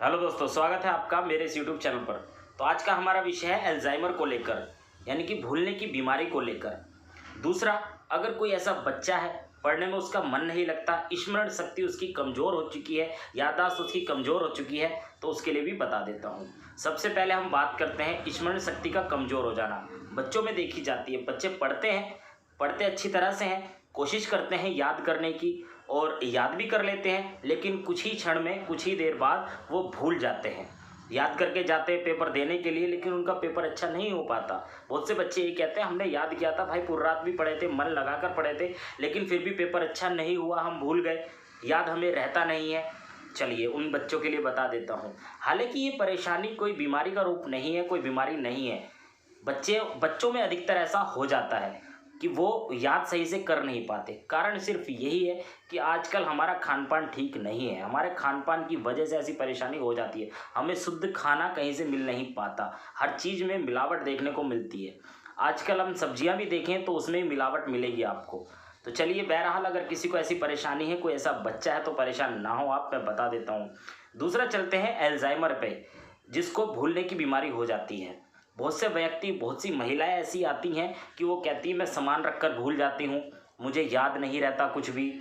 Hello दोस्तों, स्वागत है आपका मेरे इस यूट्यूब चैनल पर। तो आज का हमारा विषय है अल्जाइमर को लेकर, यानी कि भूलने की बीमारी को लेकर। दूसरा, अगर कोई ऐसा बच्चा है पढ़ने में उसका मन नहीं लगता, स्मरण शक्ति उसकी कमज़ोर हो चुकी है, याददाश्त उसकी कमज़ोर हो चुकी है, तो उसके लिए भी बता देता हूँ। सबसे पहले हम बात करते हैं स्मरण शक्ति का कमज़ोर हो जाना। बच्चों में देखी जाती है, बच्चे पढ़ते अच्छी तरह से हैं, कोशिश करते हैं याद करने की और याद भी कर लेते हैं, लेकिन कुछ ही क्षण में, कुछ ही देर बाद वो भूल जाते हैं। याद करके जाते हैं पेपर देने के लिए, लेकिन उनका पेपर अच्छा नहीं हो पाता। बहुत से बच्चे ये कहते हैं हमने याद किया था भाई, पूरी रात भी पढ़े थे, मन लगा कर पढ़े थे, लेकिन फिर भी पेपर अच्छा नहीं हुआ, हम भूल गए, याद हमें रहता नहीं है। चलिए उन बच्चों के लिए बता देता हूँ। हालांकि ये परेशानी कोई बीमारी का रूप नहीं है, कोई बीमारी नहीं है। बच्चों में अधिकतर ऐसा हो जाता है कि वो याद सही से कर नहीं पाते। कारण सिर्फ यही है कि आजकल हमारा खान पान ठीक नहीं है। हमारे खान पान की वजह से ऐसी परेशानी हो जाती है। हमें शुद्ध खाना कहीं से मिल नहीं पाता, हर चीज़ में मिलावट देखने को मिलती है। आजकल हम सब्जियां भी देखें तो उसमें मिलावट मिलेगी आपको। तो चलिए, बहरहाल अगर किसी को ऐसी परेशानी है, कोई ऐसा बच्चा है, तो परेशान ना हो आप, मैं बता देता हूँ। दूसरा चलते हैं अल्जाइमर पे, जिसको भूलने की बीमारी हो जाती है। बहुत से व्यक्ति, बहुत सी महिलाएं ऐसी आती हैं कि वो कहती हैं मैं सामान रखकर भूल जाती हूँ, मुझे याद नहीं रहता कुछ भी।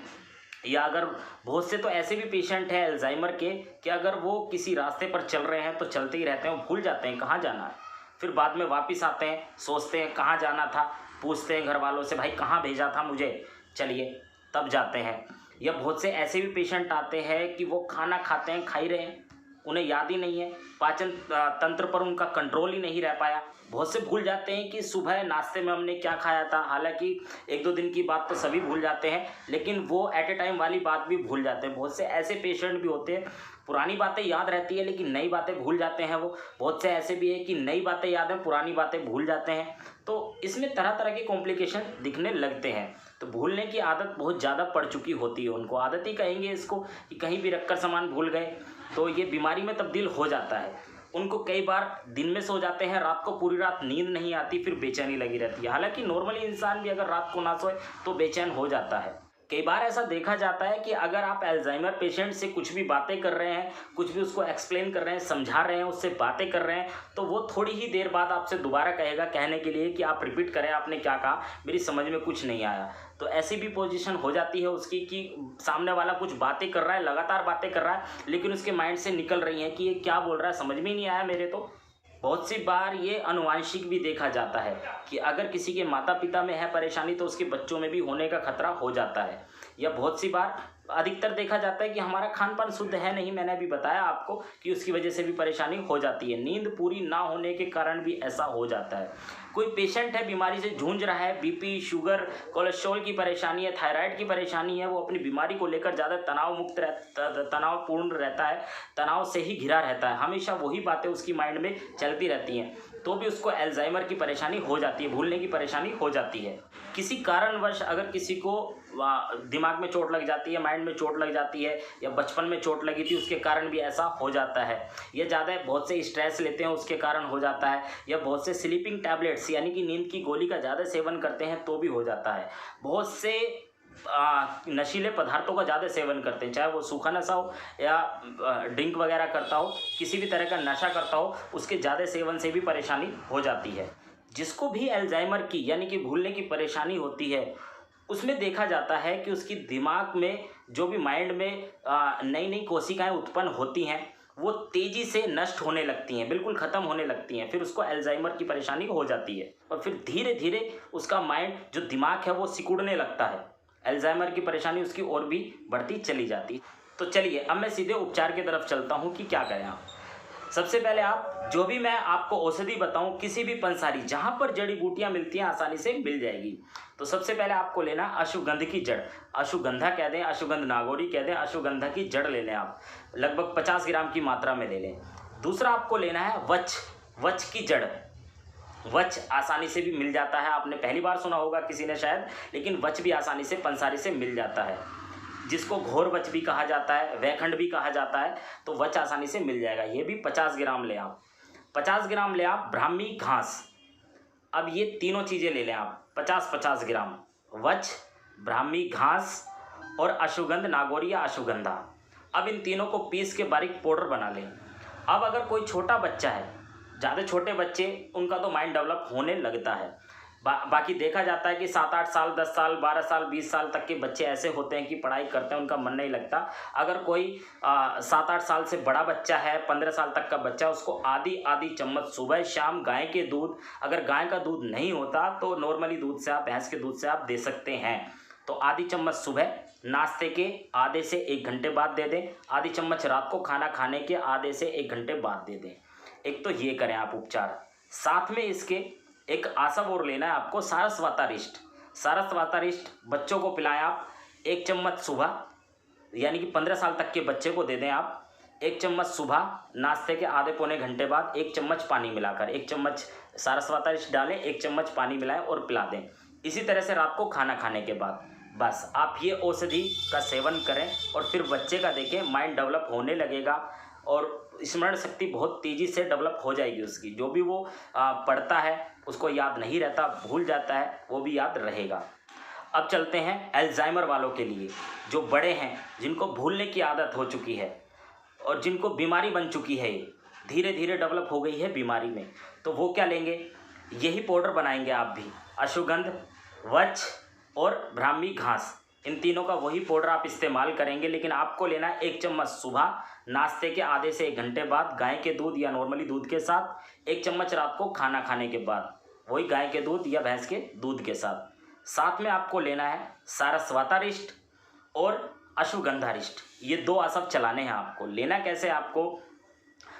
या अगर बहुत से तो ऐसे भी पेशेंट हैं अल्जाइमर के कि अगर वो किसी रास्ते पर चल रहे हैं तो चलते ही रहते हैं, वो भूल जाते हैं कहाँ जाना है। फिर बाद में वापस आते हैं, सोचते हैं कहाँ जाना था, पूछते हैं घर वालों से भाई कहाँ भेजा था मुझे, चलिए तब जाते हैं। या बहुत से ऐसे भी पेशेंट आते हैं कि वो खाना खाते हैं, खा ही रहे हैं, उन्हें याद ही नहीं है, पाचन तंत्र पर उनका कंट्रोल ही नहीं रह पाया। बहुत से भूल जाते हैं कि सुबह नाश्ते में हमने क्या खाया था। हालांकि एक दो दिन की बात तो सभी भूल जाते हैं, लेकिन वो एट ए टाइम वाली बात भी भूल जाते हैं। बहुत से ऐसे पेशेंट भी होते हैं, पुरानी बातें याद रहती है लेकिन नई बातें भूल जाते हैं वो। बहुत से ऐसे भी है कि नई बातें याद हैं, पुरानी बातें भूल जाते हैं। तो इसमें तरह तरह के कॉम्प्लिकेशन दिखने लगते हैं। तो भूलने की आदत बहुत ज़्यादा पड़ चुकी होती है उनको, आदत ही कहेंगे इसको, कि कहीं भी रखकर सामान भूल गए तो ये बीमारी में तब्दील हो जाता है। उनको कई बार दिन में सो जाते हैं, रात को पूरी रात नींद नहीं आती, फिर बेचैनी लगी रहती है। हालांकि नॉर्मली इंसान भी अगर रात को ना सोए तो बेचैन हो जाता है। कई बार ऐसा देखा जाता है कि अगर आप अल्जाइमर पेशेंट से कुछ भी बातें कर रहे हैं, कुछ भी उसको एक्सप्लेन कर रहे हैं, समझा रहे हैं, उससे बातें कर रहे हैं, तो वो थोड़ी ही देर बाद आपसे दोबारा कहेगा कहने के लिए कि आप रिपीट करें, आपने क्या कहा, मेरी समझ में कुछ नहीं आया। तो ऐसी भी पोजीशन हो जाती है उसकी कि सामने वाला कुछ बातें कर रहा है, लगातार बातें कर रहा है, लेकिन उसके माइंड से निकल रही हैं कि ये क्या बोल रहा है, समझ में नहीं आया मेरे। तो बहुत सी बार ये आनुवांशिक भी देखा जाता है कि अगर किसी के माता पिता में है परेशानी तो उसके बच्चों में भी होने का खतरा हो जाता है। या बहुत सी बार अधिकतर देखा जाता है कि हमारा खान पान शुद्ध है नहीं, मैंने अभी बताया आपको कि उसकी वजह से भी परेशानी हो जाती है। नींद पूरी ना होने के कारण भी ऐसा हो जाता है। कोई पेशेंट है बीमारी से जूझ रहा है, बीपी, शुगर, कोलेस्ट्रॉल की परेशानी है, थायराइड की परेशानी है, वो अपनी बीमारी को लेकर ज़्यादा तनावपूर्ण रहता है, तनाव से ही घिरा रहता है, हमेशा वही बातें उसकी माइंड में चलती रहती हैं, तो भी उसको अल्जाइमर की परेशानी हो जाती है, भूलने की परेशानी हो जाती है। किसी कारणवश अगर किसी को दिमाग में चोट लग जाती है, माइंड में चोट लग जाती है, या बचपन में चोट लगी थी उसके कारण भी ऐसा हो जाता है, या ज़्यादा बहुत से स्ट्रेस लेते हैं उसके कारण हो जाता है, या बहुत से स्लीपिंग टैबलेट्स यानी कि नींद की गोली का ज़्यादा सेवन करते हैं तो भी हो जाता है। बहुत से नशीले पदार्थों का ज़्यादा सेवन करते हैं, चाहे वो सूखा नशा हो या ड्रिंक वगैरह करता हो, किसी भी तरह का नशा करता हो, उसके ज़्यादा सेवन से भी परेशानी हो जाती है। जिसको भी अल्जाइमर की यानी कि भूलने की परेशानी होती है, उसमें देखा जाता है कि उसकी दिमाग में जो भी माइंड में नई नई कोशिकाएं उत्पन्न होती हैं वो तेज़ी से नष्ट होने लगती हैं, बिल्कुल ख़त्म होने लगती हैं। फिर उसको अल्जाइमर की परेशानी हो जाती है और फिर धीरे धीरे उसका माइंड, जो दिमाग है, वो सिकुड़ने लगता है। अल्जाइमर की परेशानी उसकी और भी बढ़ती चली जाती। तो चलिए अब मैं सीधे उपचार की तरफ चलता हूँ कि क्या करें आप। सबसे पहले आप जो भी मैं आपको औषधि बताऊं, किसी भी पंसारी जहां पर जड़ी बूटियां मिलती हैं आसानी से मिल जाएगी। तो सबसे पहले आपको लेना अश्वगंध की जड़, अश्वगंधा कह दें, अश्वगंध नागौरी कह दें, अश्वगंधा की जड़ ले लें आप, लगभग 50 ग्राम की मात्रा में ले लें। दूसरा आपको लेना है वच की जड़। वच आसानी से भी मिल जाता है, आपने पहली बार सुना होगा किसी ने शायद, लेकिन वच भी आसानी से पंसारी से मिल जाता है, जिसको घोर वच भी कहा जाता है, वैखंड भी कहा जाता है। तो वच आसानी से मिल जाएगा, ये भी 50 ग्राम ले आप। 50 ग्राम ले आप ब्राह्मी घास। अब ये तीनों चीज़ें ले लें आप, 50-50 ग्राम, वच, ब्राह्मी घास और अश्वगंध नागौरी या अश्वगंधा। अब इन तीनों को पीस के बारीक पाउडर बना लें। अब अगर कोई छोटा बच्चा है, ज़्यादा छोटे बच्चे, उनका तो माइंड डेवलप होने लगता है। बाकी देखा जाता है कि 7-8 साल, 10 साल, 12 साल, 20 साल तक के बच्चे ऐसे होते हैं कि पढ़ाई करते हैं, उनका मन नहीं लगता। अगर कोई 7-8 साल से बड़ा बच्चा है, 15 साल तक का बच्चा, उसको आधी आधी चम्मच सुबह शाम गाय के दूध, अगर गाय का दूध नहीं होता तो नॉर्मली दूध से आप, भैंस के दूध से आप दे सकते हैं। तो आधी चम्मच सुबह नाश्ते के आधे से 1 घंटे बाद दे दें, आधी चम्मच रात को खाना खाने के आधे से 1 घंटे बाद दे दें। एक तो ये करें आप उपचार। साथ में इसके एक आसव और लेना है आपको, सारस्वतारिष्ट। सारस्वतारिष्ट बच्चों को पिलाएं आप 1 चम्मच सुबह, यानी कि 15 साल तक के बच्चे को दे दें आप 1 चम्मच सुबह, नाश्ते के आधे पौने घंटे बाद 1 चम्मच पानी मिलाकर, 1 चम्मच सारस्वतारिष्ट डालें, 1 चम्मच पानी मिलाएं और पिला दें। इसी तरह से रात को खाना खाने के बाद बस आप ये औषधि का सेवन करें और फिर बच्चे का देखें माइंड डेवलप होने लगेगा और स्मरण शक्ति बहुत तेज़ी से डेवलप हो जाएगी उसकी। जो भी वो पढ़ता है उसको याद नहीं रहता, भूल जाता है, वो भी याद रहेगा। अब चलते हैं अल्जाइमर वालों के लिए, जो बड़े हैं, जिनको भूलने की आदत हो चुकी है और जिनको बीमारी बन चुकी है, धीरे धीरे डेवलप हो गई है बीमारी में। तो वो क्या लेंगे, यही पाउडर बनाएंगे आप भी। अश्वगंध, वच और ब्राह्मी घास, इन तीनों का वही पाउडर आप इस्तेमाल करेंगे। लेकिन आपको लेना है 1 चम्मच सुबह, नाश्ते के आधे से 1 घंटे बाद गाय के दूध या नॉर्मली दूध के साथ, 1 चम्मच रात को खाना खाने के बाद, वही गाय के दूध या भैंस के दूध के साथ। साथ में आपको लेना है सारस्वतारिष्ट और अश्वगंधारिष्ट, ये 2 आसव चलाने हैं आपको। लेना कैसे, आपको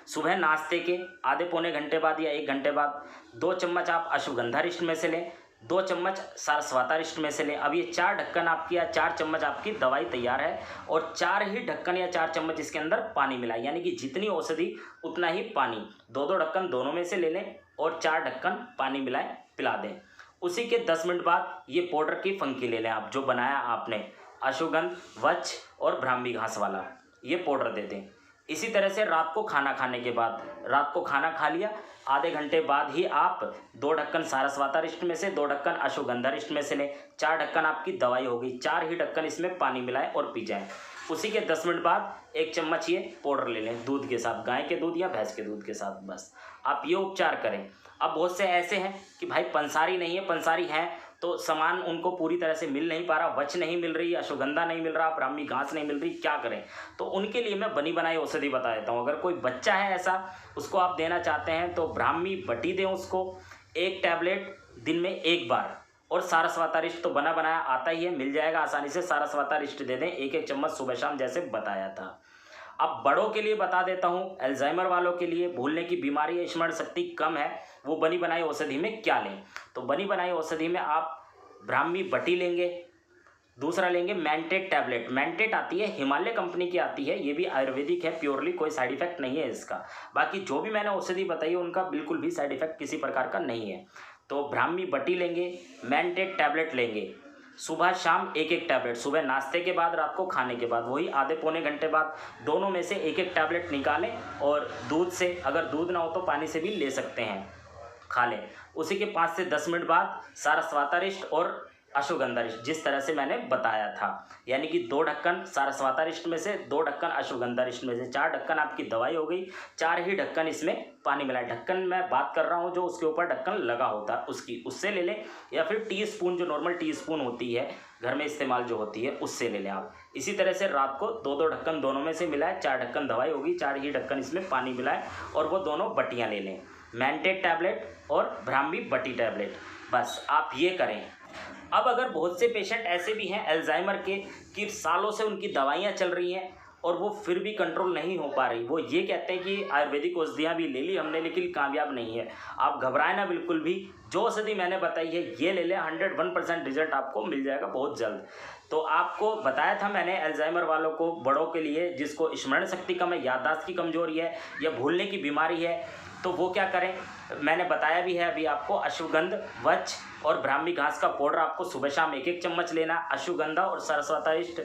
सुबह नाश्ते के आधे पौने घंटे बाद या 1 घंटे बाद 2 चम्मच आप अश्वगंधारिष्ट में से लें, 2 चम्मच सारस्वतारिष्ट में से लें। अब ये 4 ढक्कन आपकी या 4 चम्मच आपकी दवाई तैयार है और 4 ही ढक्कन या 4 चम्मच इसके अंदर पानी मिलाएं, यानी कि जितनी औषधि उतना ही पानी। 2-2 ढक्कन दोनों में से ले लें और 4 ढक्कन पानी मिलाएं, पिला दें। उसी के 10 मिनट बाद ये पाउडर की फंकी ले लें आप, जो बनाया आपने अश्वगंध, वच और ब्राह्मी घास वाला, ये पाउडर दे दें। इसी तरह से रात को खाना खाने के बाद, रात को खाना खा लिया, आधे घंटे बाद ही आप 2 ढक्कन सारस्वतारिष्ट में से, 2 ढक्कन अश्वगंधारिष्ट में से लें, 4 ढक्कन आपकी दवाई हो गई, 4 ही ढक्कन इसमें पानी मिलाएं और पी जाएं। उसी के 10 मिनट बाद 1 चम्मच ये पाउडर ले लें दूध के साथ, गाय के दूध या भैंस के दूध के साथ। बस आप ये उपचार करें। अब बहुत से ऐसे हैं कि भाई पंसारी नहीं है, पंसारी हैं तो सामान उनको पूरी तरह से मिल नहीं पा रहा, वच नहीं मिल रही, अश्वगंधा नहीं मिल रहा, ब्राह्मी घास नहीं मिल रही, क्या करें? तो उनके लिए मैं बनी बनाई औषधि बता देता हूँ। अगर कोई बच्चा है ऐसा, उसको आप देना चाहते हैं तो ब्राह्मी बटी दें उसको, 1 टैबलेट दिन में 1 बार। और सारस्वतारिष्ट तो बना बनाया आता ही है, मिल जाएगा आसानी से, सारस्वतारिष्ट दे दें 1-1 चम्मच सुबह शाम, जैसे बताया था। अब बड़ों के लिए बता देता हूँ, अल्जाइमर वालों के लिए, भूलने की बीमारी है, स्मरण शक्ति कम है, वो बनी बनाई औषधि में क्या लें? तो बनी बनाई औषधि में आप ब्राह्मी बटी लेंगे, दूसरा लेंगे मैंटेट टैबलेट। मैंटेट आती है, हिमालय कंपनी की आती है, ये भी आयुर्वेदिक है प्योरली, कोई साइड इफेक्ट नहीं है इसका। बाकी जो भी मैंने औषधि बताई है उनका बिल्कुल भी साइड इफेक्ट किसी प्रकार का नहीं है। तो ब्राह्मी बटी लेंगे, मैंटेट टैबलेट लेंगे, सुबह शाम 1-1 टैबलेट, सुबह नाश्ते के बाद, रात को खाने के बाद, वही आधे पौने घंटे बाद, दोनों में से 1-1 टैबलेट निकालें और दूध से, अगर दूध ना हो तो पानी से भी ले सकते हैं, खा लें। उसी के 5 से 10 मिनट बाद सारस्वतारिष्ट और अश्वगंधारिष्ट, जिस तरह से मैंने बताया था, यानी कि 2 ढक्कन सारस्वतारिष्ट में से, 2 ढक्कन अश्वगंधारिष्ट में से, 4 ढक्कन आपकी दवाई हो गई, 4 ही ढक्कन इसमें पानी मिलाए। ढक्कन मैं बात कर रहा हूँ जो उसके ऊपर ढक्कन लगा होता है उसकी, उससे ले लें, या फिर टी स्पून, जो नॉर्मल टी स्पून होती है घर में इस्तेमाल जो होती है, उससे ले लें आप। इसी तरह से रात को 2-2 ढक्कन दोनों में से मिलाए, 4 ढक्कन दवाई होगी, 4 ही ढक्कन इसमें पानी मिलाए और वो दोनों बटियाँ ले लें, मैंटेट टैबलेट और ब्राह्मी बटी टैबलेट। बस आप ये करें। अब अगर बहुत से पेशेंट ऐसे भी हैं अल्जाइमर के कि सालों से उनकी दवाइयाँ चल रही हैं और वो फिर भी कंट्रोल नहीं हो पा रही, वो ये कहते हैं कि आयुर्वेदिक औषधियाँ भी ले ली हमने लेकिन कामयाब नहीं है। आप घबराएं ना बिल्कुल भी, जो औषधि मैंने बताई है ये ले लें, 101% रिजल्ट आपको मिल जाएगा बहुत जल्द। तो आपको बताया था मैंने अल्जाइमर वालों को, बड़ों के लिए, जिसको स्मरण शक्ति कम है, याददाश्त की कमजोरी है या भूलने की बीमारी है, तो वो क्या करें, मैंने बताया भी है अभी आपको। अश्वगंध, वच और ब्राह्मी घास का पाउडर आपको सुबह शाम 1-1 चम्मच लेना, अश्वगंधा और सारस्वतारिष्ट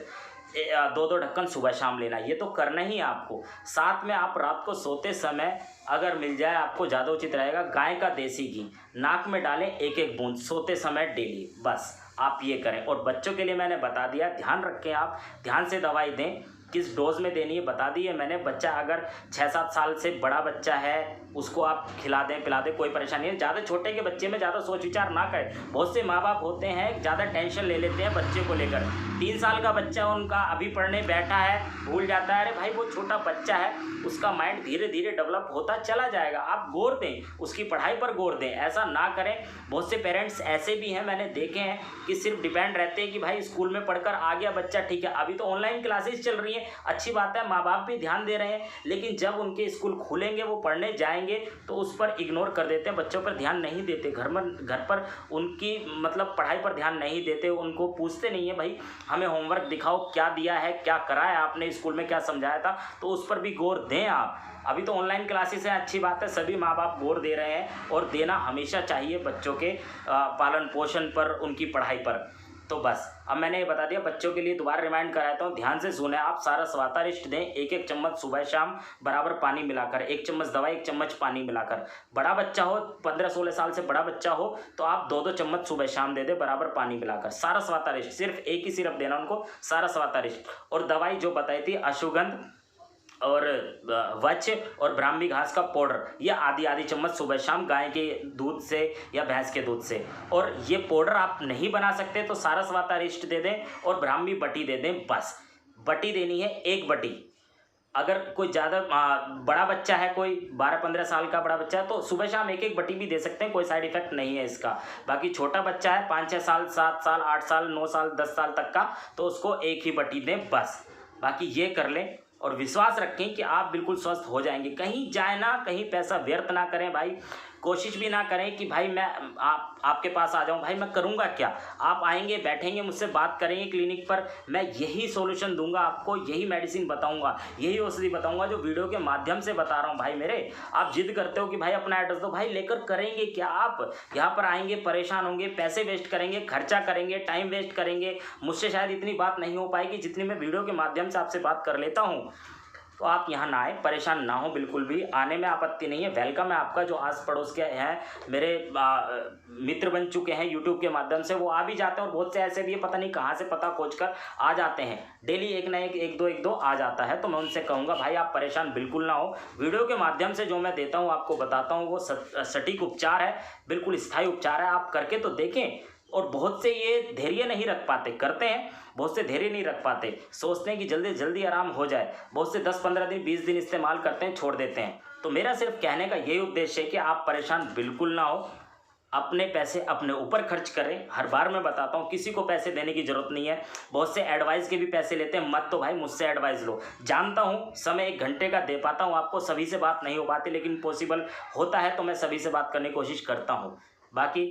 2-2 ढक्कन सुबह शाम लेना, ये तो करना ही है आपको। साथ में आप रात को सोते समय अगर मिल जाए आपको ज़्यादा उचित रहेगा, गाय का देसी घी नाक में डालें 1-1 बूंद सोते समय डेली, बस आप ये करें। और बच्चों के लिए मैंने बता दिया, ध्यान रखें, आप ध्यान से दवाई दें किस डोज में देनी है बता दी है मैंने। बच्चा अगर 6-7 साल से बड़ा बच्चा है उसको आप खिला दें पिला दें, कोई परेशानी नहीं। ज़्यादा छोटे के बच्चे में ज़्यादा सोच विचार ना करें। बहुत से माँ बाप होते हैं ज़्यादा टेंशन ले लेते हैं बच्चे को लेकर। 3 साल का बच्चा उनका अभी पढ़ने बैठा है, भूल जाता है। अरे भाई वो छोटा बच्चा है, उसका माइंड धीरे धीरे डेवलप होता चला जाएगा। आप गौर दें, उसकी पढ़ाई पर गौर दें, ऐसा ना करें। बहुत से पेरेंट्स ऐसे भी हैं, मैंने देखे हैं, कि सिर्फ डिपेंड रहते हैं कि भाई स्कूल में पढ़कर आ गया बच्चा ठीक है। अभी तो ऑनलाइन क्लासेस चल रही हैं, अच्छी बात है, माँ बाप भी ध्यान दे रहे हैं, लेकिन जब उनके स्कूल खुलेंगे वो पढ़ने जाएंगे तो उस पर इग्नोर कर देते हैं, बच्चों पर ध्यान नहीं देते, घर पर उनकी मतलब पढ़ाई पर ध्यान नहीं देते, उनको पूछते नहीं है भाई हमें होमवर्क दिखाओ, क्या दिया है, क्या कराया आपने स्कूल में, क्या समझाया था, तो उस पर भी गौर दें आप। अभी तो ऑनलाइन क्लासेस हैं, अच्छी बात है, सभी माँ बाप गौर दे रहे हैं और देना हमेशा चाहिए बच्चों के पालन पोषण पर, उनकी पढ़ाई पर। तो बस अब मैंने ये बता दिया। बच्चों के लिए दोबारा रिमाइंड कराता हूँ, ध्यान से सुने आप। सारा स्वातारिष्ट दें 1-1 चम्मच सुबह शाम बराबर पानी मिलाकर, 1 चम्मच दवा 1 चम्मच पानी मिलाकर। बड़ा बच्चा हो, 15-16 साल से बड़ा बच्चा हो तो आप 2-2 चम्मच सुबह शाम दे दे बराबर पानी मिलाकर। सारा स्वातारिष्ट, सिर्फ एक ही सिरप देना उनको, सारा स्वातारिष्ट। और दवाई जो बताई थी अश्वगंध और वच और ब्राह्मी घास का पाउडर, ये आधी चम्मच सुबह शाम गाय के दूध से या भैंस के दूध से। और ये पाउडर आप नहीं बना सकते तो सारा स्वातारिष्ट दे दें और ब्राह्मी बटी दे दें। बस बटी देनी है 1 बटी। अगर कोई ज़्यादा बड़ा बच्चा है, कोई 12-15 साल का बड़ा बच्चा है तो सुबह शाम 1-1 बटी भी दे सकते हैं, कोई साइड इफेक्ट नहीं है इसका। बाकी छोटा बच्चा है 5-6 साल, 7 साल, 8 साल, 9 साल, 10 साल तक का, तो उसको 1 ही बटी दें बस। बाकी ये कर लें और विश्वास रखें कि आप बिल्कुल स्वस्थ हो जाएंगे। कहीं जाए ना, कहीं पैसा व्यर्थ ना करें भाई। कोशिश भी ना करें कि भाई मैं आपके पास आ जाऊं, भाई मैं करूंगा क्या। आप आएंगे, बैठेंगे, मुझसे बात करेंगे क्लिनिक पर, मैं यही सॉल्यूशन दूंगा आपको, यही मेडिसिन बताऊंगा, यही औषधि बताऊंगा जो वीडियो के माध्यम से बता रहा हूं। भाई मेरे, आप जिद करते हो कि भाई अपना एड्रेस दो, भाई लेकर करेंगे क्या। आप यहाँ पर आएंगे, परेशान होंगे, पैसे वेस्ट करेंगे, खर्चा करेंगे, टाइम वेस्ट करेंगे। मुझसे शायद इतनी बात नहीं हो पाएगी जितनी मैं वीडियो के माध्यम से आपसे बात कर लेता हूँ। तो आप यहाँ ना आए, परेशान ना हो, बिल्कुल भी आने में आपत्ति नहीं है, वेलकम है आपका। जो आस पड़ोस के हैं मेरे मित्र बन चुके हैं यूट्यूब के माध्यम से, वो आ भी जाते हैं और बहुत से ऐसे भी है पता नहीं कहाँ से पता खोज कर आ जाते हैं। डेली एक ना एक दो आ जाता है। तो मैं उनसे कहूँगा भाई आप परेशान बिल्कुल ना हो। वीडियो के माध्यम से जो मैं देता हूँ आपको बताता हूँ वो सटीक उपचार है, बिल्कुल स्थायी उपचार है। आप करके तो देखें। और बहुत से ये धैर्य नहीं रख पाते, करते हैं, बहुत से धैर्य नहीं रख पाते, सोचते हैं कि जल्दी जल्दी आराम हो जाए। बहुत से 10-15 दिन 20 दिन इस्तेमाल करते हैं, छोड़ देते हैं। तो मेरा सिर्फ कहने का यही उद्देश्य है कि आप परेशान बिल्कुल ना हो, अपने पैसे अपने ऊपर खर्च करें। हर बार मैं बताता हूँ किसी को पैसे देने की ज़रूरत नहीं है। बहुत से एडवाइस के भी पैसे लेते हैं, मत तो भाई मुझसे एडवाइस लो। जानता हूँ समय 1 घंटे का दे पाता हूँ आपको, सभी से बात नहीं हो पाती, लेकिन पॉसिबल होता है तो मैं सभी से बात करने की कोशिश करता हूँ। बाकी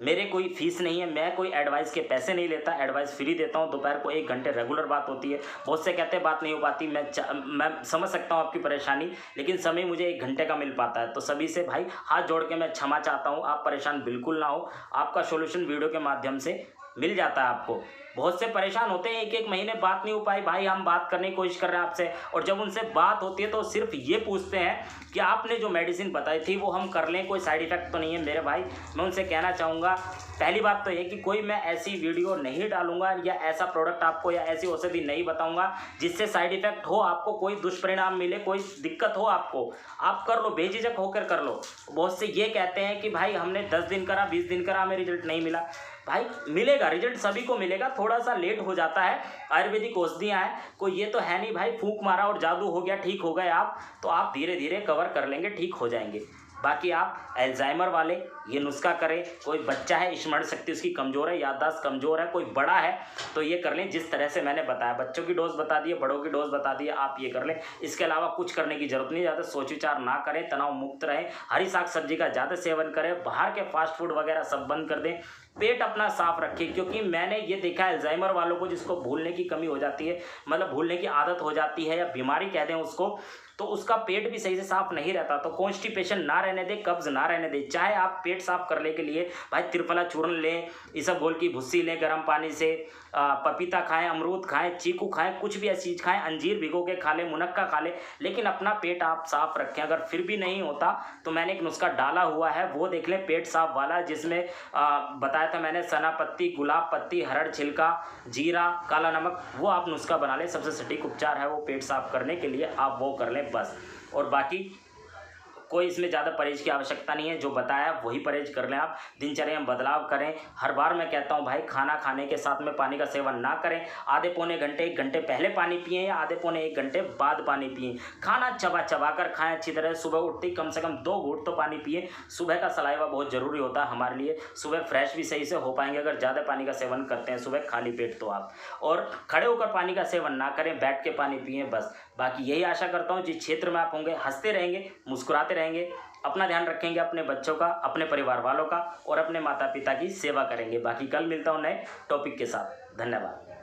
मेरे कोई फीस नहीं है, मैं कोई एडवाइस के पैसे नहीं लेता, एडवाइस फ्री देता हूँ। दोपहर को 1 घंटे रेगुलर बात होती है। बहुत से कहते हैं बात नहीं हो पाती, मैं समझ सकता हूँ आपकी परेशानी, लेकिन समय मुझे 1 घंटे का मिल पाता है। तो सभी से भाई हाथ जोड़ के मैं क्षमा चाहता हूँ, आप परेशान बिल्कुल ना हो। आपका सोल्यूशन वीडियो के माध्यम से मिल जाता है आपको। बहुत से परेशान होते हैं, 1-1 महीने बात नहीं हो पाई, भाई हम बात करने की कोशिश कर रहे हैं आपसे, और जब उनसे बात होती है तो सिर्फ ये पूछते हैं कि आपने जो मेडिसिन बताई थी वो हम कर लें, कोई साइड इफ़ेक्ट तो नहीं है। मेरे भाई मैं उनसे कहना चाहूँगा, पहली बात तो ये कि कोई मैं ऐसी वीडियो नहीं डालूंगा या ऐसा प्रोडक्ट आपको या ऐसी औषधि नहीं बताऊंगा जिससे साइड इफ़ेक्ट हो, आपको कोई दुष्परिणाम मिले, कोई दिक्कत हो आपको। आप कर लो, बेझिझक होकर कर लो। बहुत से ये कहते हैं कि भाई हमने 10 दिन करा, 20 दिन करा, हमें रिजल्ट नहीं मिला। भाई मिलेगा रिजल्ट, सभी को मिलेगा, थोड़ा सा लेट हो जाता है। आयुर्वेदिक औषधियाँ हैं, कोई ये तो है नहीं भाई फूंक मारा और जादू हो गया, ठीक हो गए आप। तो आप धीरे धीरे कवर कर लेंगे, ठीक हो जाएंगे। बाकी आप एल्जाइमर वाले ये नुस्खा करें। कोई बच्चा है, स्मरण शक्ति उसकी कमज़ोर है, याददाश्त कमज़ोर है, कोई बड़ा है तो ये कर लें जिस तरह से मैंने बताया। बच्चों की डोज बता दी है, बड़ों की डोज बता दी है, आप ये कर लें। इसके अलावा कुछ करने की जरूरत नहीं, ज़्यादा सोच विचार ना करें, तनाव मुक्त रहें, हरी साग सब्जी का ज़्यादा सेवन करें, बाहर के फास्ट फूड वगैरह सब बंद कर दें, पेट अपना साफ रखें। क्योंकि मैंने ये देखा है अल्जाइमर वालों को, जिसको भूलने की कमी हो जाती है, मतलब भूलने की आदत हो जाती है या बीमारी कह दें उसको, तो उसका पेट भी सही से साफ नहीं रहता। तो कॉन्स्टिपेशन ना रहने दे, कब्ज ना रहने दे। चाहे आप पेट साफ करने के लिए भाई त्रिफला चूर्ण लें, इसबगोल की भुस्सी लें गर्म पानी से, पपीता खाएं, अमरूद खाएं, चीकू खाएं, कुछ भी ऐसी चीज़ खाएं, अंजीर भिगो के खा लें, मुनक्का खा लें, लेकिन अपना पेट आप साफ रखें। अगर फिर भी नहीं होता तो मैंने एक नुस्खा डाला हुआ है, वो देख लें, पेट साफ वाला, जिसमें बताया था मैंने सना पत्ती, गुलाब पत्ती, हरड़ छिलका, जीरा, काला नमक, वो आप नुस्खा बना लें। सबसे सटीक उपचार है वो पेट साफ करने के लिए, आप वो कर लें बस। और बाकी कोई इसमें ज़्यादा परहेज की आवश्यकता नहीं है, जो बताया वही परहेज कर लें आप। दिनचर्या में बदलाव करें। हर बार मैं कहता हूँ भाई, खाना खाने के साथ में पानी का सेवन ना करें। आधे पौने घंटे 1 घंटे पहले पानी पिएं या आधे पौने 1 घंटे बाद पानी पिएं। खाना चबा चबा कर खाएं अच्छी तरह। सुबह उठते ही कम से कम 2 घूंट तो पानी पिए। सुबह का सलाइवा बहुत ज़रूरी होता है हमारे लिए। सुबह फ्रेश भी सही से हो पाएंगे अगर ज़्यादा पानी का सेवन करते हैं सुबह खाली पेट तो आप। और खड़े होकर पानी का सेवन ना करें, बैठ के पानी पिएं बस। बाकी यही आशा करता हूँ जिस क्षेत्र में आप होंगे हंसते रहेंगे, मुस्कुराते रहेंगे, अपना ध्यान रखेंगे, अपने बच्चों का, अपने परिवार वालों का, और अपने माता पिता की सेवा करेंगे। बाकी कल मिलता हूँ नए टॉपिक के साथ। धन्यवाद।